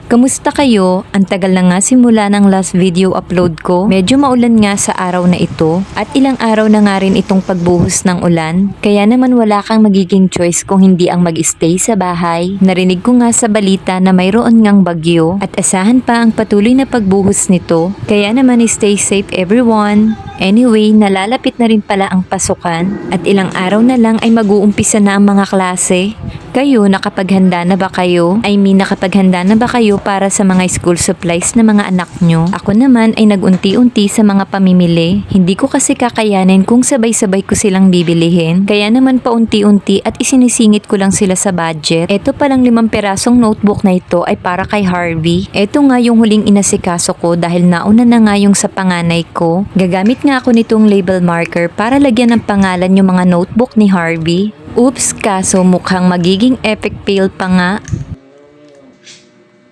Kamusta kayo? Ang tagal na nga simula ng last video upload ko. Medyo maulan nga sa araw na ito at ilang araw na nga rin itong pagbuhos ng ulan. Kaya naman wala kang magiging choice kung hindi ang mag-stay sa bahay. Narinig ko nga sa balita na mayroon ngang bagyo at asahan pa ang patuloy na pagbuhos nito. Kaya naman stay safe everyone. Anyway, nalalapit na rin pala ang pasukan at ilang araw na lang ay mag-uumpisa na ang mga klase. Kayo, nakapaghanda na ba kayo? Nakapaghanda na ba kayo para sa mga school supplies na mga anak nyo? Ako naman ay nagunti-unti sa mga pamimili. Hindi ko kasi kakayanin kung sabay-sabay ko silang bibilihin. Kaya naman paunti-unti at isinisingit ko lang sila sa budget. Ito palang 5 perasong notebook na ito ay para kay Harvey. Ito nga yung huling inasikaso ko dahil nauna na nga yung sa panganay ko. Gagamit nga ako nitong label marker para lagyan ng pangalan yung mga notebook ni Harvey. Oops, kaso mukhang magiging epic fail pa nga.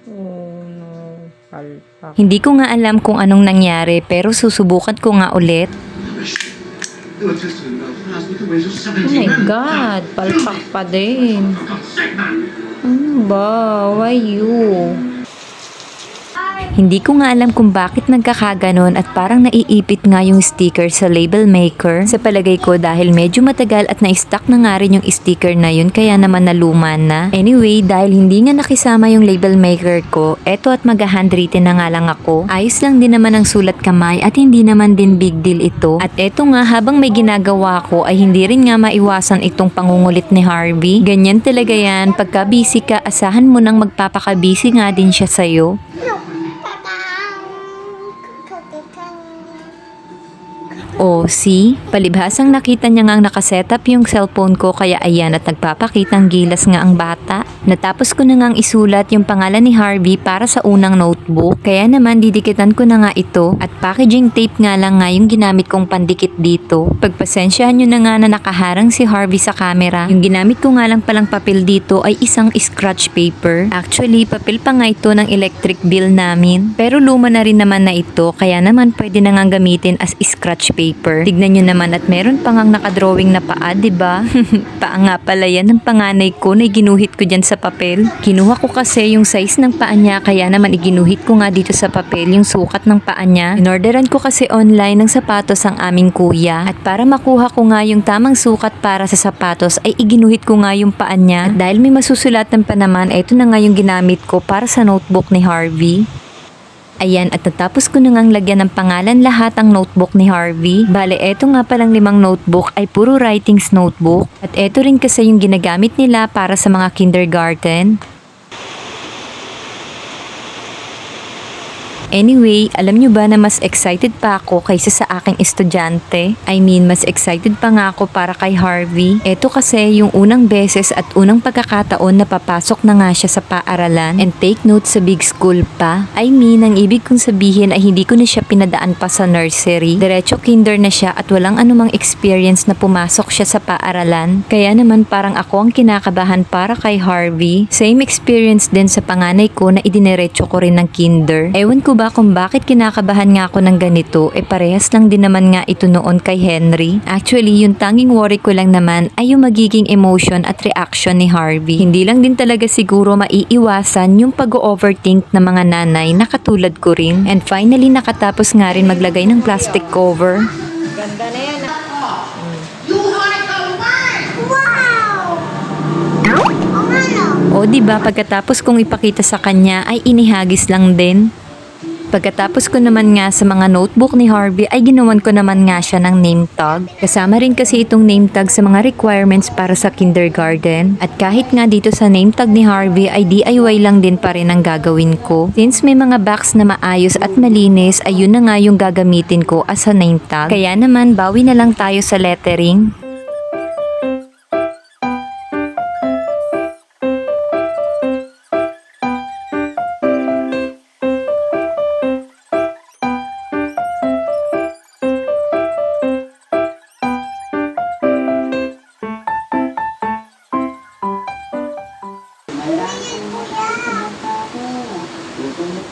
Oh no, palpak. Hindi ko nga alam kung anong nangyari pero susubukan ko nga ulit. Oh my God, palpak pa din. Ano ba? Why you? Hindi ko nga alam kung bakit nagkakaganon at parang naiipit nga yung sticker sa label maker. Sa palagay ko dahil medyo matagal at na-stuck na nga rin yung sticker na yun kaya naman naluman na. Anyway, dahil hindi nga nakisama yung label maker ko, eto at mag-handwritten na nga lang ako. Ayos lang din naman ang sulat kamay at hindi naman din big deal ito. At eto nga habang may ginagawa ko ay hindi rin nga maiwasan itong pangungulit ni Harvey. Ganyan talaga yan, pagka busy ka asahan mo nang magpapaka-busy nga din siya sa'yo. O, see? Palibhasang nakita niya ngang nakasetup yung cellphone ko kaya ayan at nagpapakitang gilas nga ang bata. Natapos ko na ngang isulat yung pangalan ni Harvey para sa unang notebook. Kaya naman didikitan ko na nga ito at packaging tape nga lang nga yung ginamit kong pandikit dito. Pagpasensyahan nyo na nga na nakaharang si Harvey sa camera. Yung ginamit ko nga lang palang papel dito ay isang scratch paper. Actually, papel pa nga ito ng electric bill namin. Pero luma na rin naman na ito kaya naman pwede na nga gamitin as scratch paper. Tignan nyo naman at meron pa ngang nakadrawing na paa, diba? Paa nga pala yan ng panganay ko na ginuhit ko dyan sa papel. Kinuha ko kasi yung size ng paa niya kaya naman iginuhit ko nga dito sa papel yung sukat ng paa niya. Inorderan ko kasi online ng sapatos ang aming kuya at para makuha ko nga yung tamang sukat para sa sapatos ay iginuhit ko nga yung paa niya. At dahil may masusulatan pa naman, ito na nga yung ginamit ko para sa notebook ni Harvey. Ayan at natapos ko na ngang lagyan ng pangalan lahat ang notebook ni Harvey. Bale, eto nga palang 5 notebook ay puro writings notebook. At eto rin kasi yung ginagamit nila para sa mga kindergarten. Anyway, alam nyo ba na mas excited pa ako kaysa sa aking estudyante? Mas excited pa nga ako para kay Harvey. Ito kasi yung unang beses at unang pagkakataon na papasok na nga siya sa paaralan and take note sa big school pa. Ang ibig kong sabihin ay hindi ko na siya pinadaan pa sa nursery. Diretso kinder na siya at walang anumang experience na pumasok siya sa paaralan. Kaya naman parang ako ang kinakabahan para kay Harvey. Same experience din sa panganay ko na idiniretso ko rin ng kinder. Ewan ko ba kung bakit kinakabahan nga ako ng ganito, parehas lang din naman nga ito noon kay Henry. Actually, yung tanging worry ko lang naman ay yung magiging emotion at reaction ni Harvey. Hindi lang din talaga siguro maiiwasan yung pag-overthink ng mga nanay na katulad ko rin. And finally, nakatapos nga rin maglagay ng plastic cover. Ganda na yan. O diba pagkatapos kong ipakita sa kanya ay inihagis lang din. Pagkatapos ko naman nga sa mga notebook ni Harvey ay ginawan ko naman nga siya ng name tag. Kasama rin kasi itong name tag sa mga requirements para sa kindergarten. At kahit nga dito sa name tag ni Harvey ay DIY lang din pa rin ang gagawin ko. Since may mga box na maayos at malinis ay yun na nga yung gagamitin ko as a name tag. Kaya naman bawi na lang tayo sa lettering.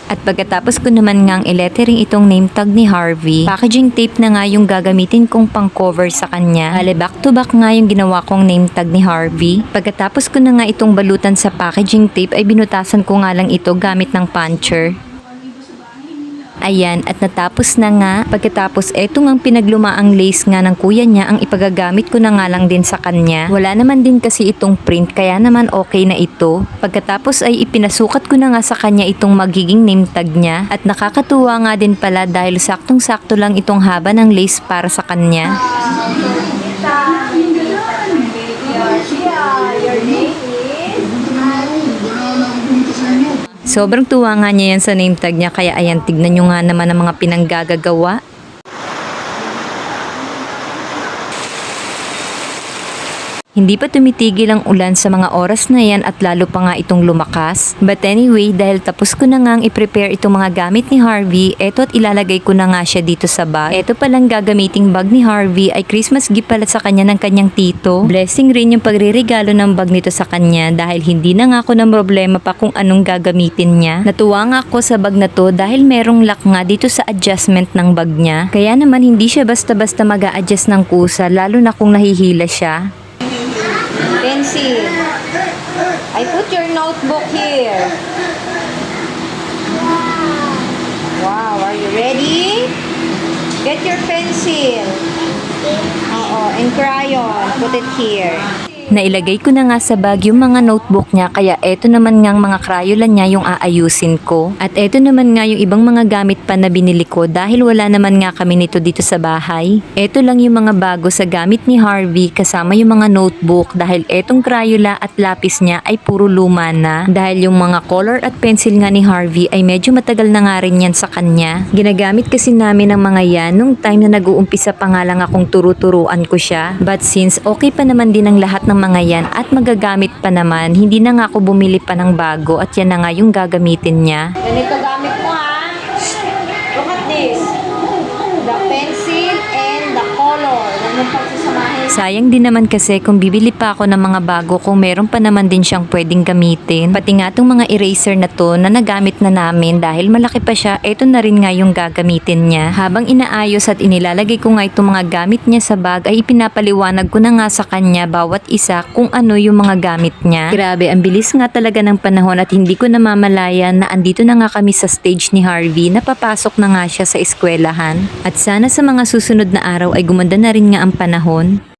At pagkatapos ko naman ngang ilettering itong name tag ni Harvey, packaging tape na nga yung gagamitin kong pang cover sa kanya. Hali back to back nga yung ginawa kong name tag ni Harvey. Pagkatapos ko na nga itong balutan sa packaging tape ay binutasan ko nga lang ito gamit ng puncher. Ayan, at natapos na nga. Pagkatapos, eto ngang pinaglumaang lace nga ng kuya niya ang ipagagamit ko na nga lang din sa kanya. Wala naman din kasi itong print, kaya naman okay na ito. Pagkatapos ay ipinasukat ko na nga sa kanya itong magiging name tag niya. At nakakatuwa nga din pala dahil saktong-sakto lang itong haba ng lace para sa kanya. Sobrang tuwa nga niya yan sa name tag niya, kaya ayan, tignan nyo nga naman ang mga pinanggagawa. Hindi pa tumitigil ang ulan sa mga oras na yan at lalo pa nga itong lumakas. But anyway, dahil tapos ko na nga i-prepare itong mga gamit ni Harvey, eto at ilalagay ko na nga siya dito sa bag. Eto palang gagamiting bag ni Harvey ay Christmas gift pala sa kanya ng kanyang tito. Blessing rin yung pagre-regalo ng bag nito sa kanya dahil hindi na nga ako ng problema pa kung anong gagamitin niya. Natuwa nga ako sa bag na to dahil merong lock nga dito sa adjustment ng bag niya. Kaya naman hindi siya basta-basta mag-a-adjust ng kusa lalo na kung nahihila siya. Pencil. I put your notebook here. Wow, are you ready? Get your pencil. And crayon. Put it here. Nailagay ko na nga sa bag yung mga notebook niya, kaya eto naman nga ang mga crayola niya yung aayusin ko. At eto naman nga yung ibang mga gamit pa na binili ko dahil wala naman nga kami nito dito sa bahay. Eto lang yung mga bago sa gamit ni Harvey kasama yung mga notebook dahil etong crayola at lapis niya ay puro luma na. Dahil yung mga color at pencil nga ni Harvey ay medyo matagal na nga rin yan sa kanya. Ginagamit kasi namin ang mga yan nung time na nag-uumpisa pa nga lang akong turu-turuan ko siya. But since okay pa naman din ang lahat ng mga yan at magagamit pa naman, hindi na nga ako bumili pa ng bago at yan na nga yung gagamitin niya. Ganito gamit mo ha. Look at this. The pencil and the color. Huwag mong pagsasamahin. Sayang din naman kasi kung bibili pa ako ng mga bago kung meron pa naman din siyang pwedeng gamitin. Pati nga itong mga eraser na to na nagamit na namin dahil malaki pa siya, eto na rin nga yung gagamitin niya. Habang inaayos at inilalagay ko nga itong mga gamit niya sa bag ay ipinapaliwanag ko na nga sa kanya bawat isa kung ano yung mga gamit niya. Grabe, ang bilis nga talaga ng panahon at hindi ko namamalayan na andito na nga kami sa stage ni Harvey na papasok na nga siya sa eskwelahan. At sana sa mga susunod na araw ay gumanda na rin nga ang panahon.